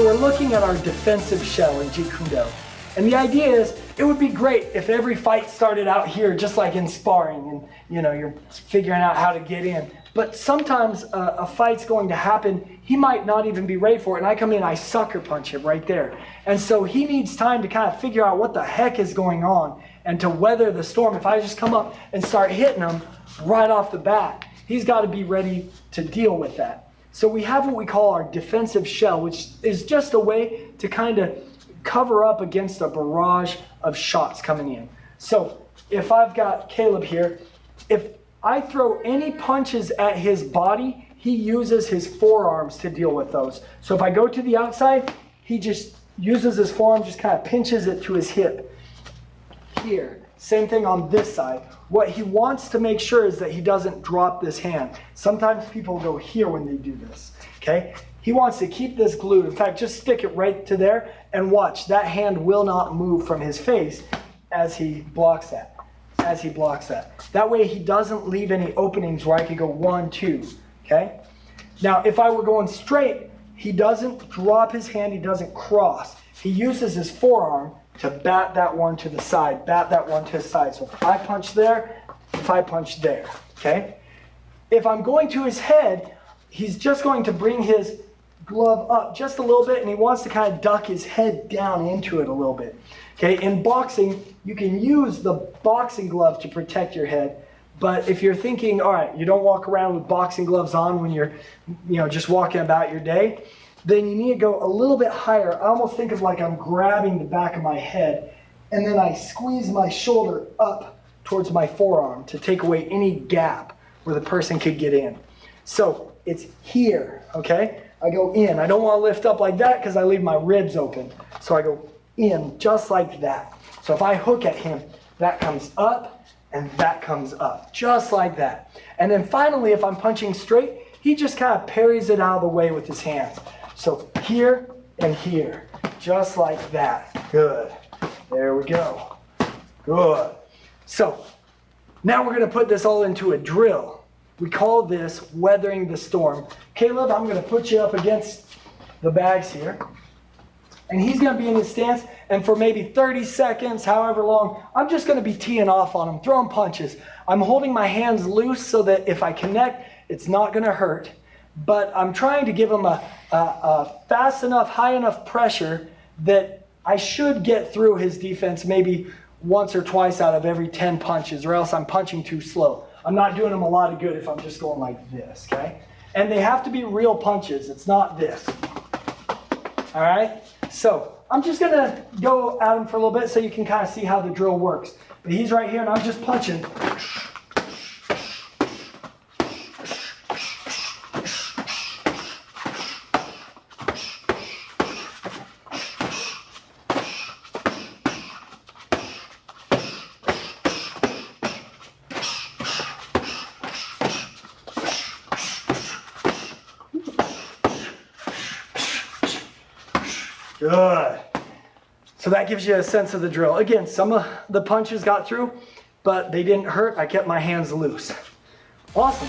So we're looking at our defensive shell in Jeet Kune Do. And the idea is, it would be great if every fight started out here just like in sparring and you're figuring out how to get in. But sometimes a fight's going to happen, he might not even be ready for it, and I come in, I sucker punch him right there. And so he needs time to kind of figure out what the heck is going on and to weather the storm. If I just come up and start hitting him right off the bat, he's got to be ready to deal with that. So we have what we call our defensive shell, which is just a way to kind of cover up against a barrage of shots coming in. So if I've got Caleb here, if I throw any punches at his body, he uses his forearms to deal with those. So if I go to the outside, he just uses his forearm, just kind of pinches it to his hip. Here, same thing on this side. What he wants to make sure is that he doesn't drop this hand. Sometimes people go here when they do this, okay? He wants to keep this glued. In fact, just stick it right to there and watch. That hand will not move from his face as he blocks that. That way he doesn't leave any openings where I could go 1, 2, okay? Now, if I were going straight, he doesn't drop his hand, he doesn't cross. He uses his forearm to bat that one to the side, bat that one to his side. So if I punch there, if I punch there, okay? If I'm going to his head, he's just going to bring his glove up just a little bit, and he wants to kind of duck his head down into it a little bit. Okay, in boxing, you can use the boxing glove to protect your head, but if you're thinking, all right, you don't walk around with boxing gloves on when you're, just walking about your day, then you need to go a little bit higher. I almost think of like I'm grabbing the back of my head, and then I squeeze my shoulder up towards my forearm to take away any gap where the person could get in. So it's here, okay? I go in. I don't want to lift up like that because I leave my ribs open. So I go in just like that. So if I hook at him, that comes up and that comes up, just like that. And then finally, if I'm punching straight, he just kind of parries it out of the way with his hands. So here and here, just like that. Good. There we go. Good. So now we're going to put this all into a drill. We call this weathering the storm. Caleb, I'm going to put you up against the bags here. And he's going to be in his stance. And for maybe 30 seconds, however long, I'm just going to be teeing off on him, throwing punches. I'm holding my hands loose so that if I connect, it's not going to hurt. But I'm trying to give him a fast enough, high enough pressure that I should get through his defense maybe once or twice out of every 10 punches, or else I'm punching too slow. I'm not doing him a lot of good if I'm just going like this, okay? And they have to be real punches. It's not this. All right? So I'm just going to go at him for a little bit so you can kind of see how the drill works. But he's right here, and I'm just punching. Good. So that gives you a sense of the drill. Again, some of the punches got through, but they didn't hurt. I kept my hands loose. Awesome.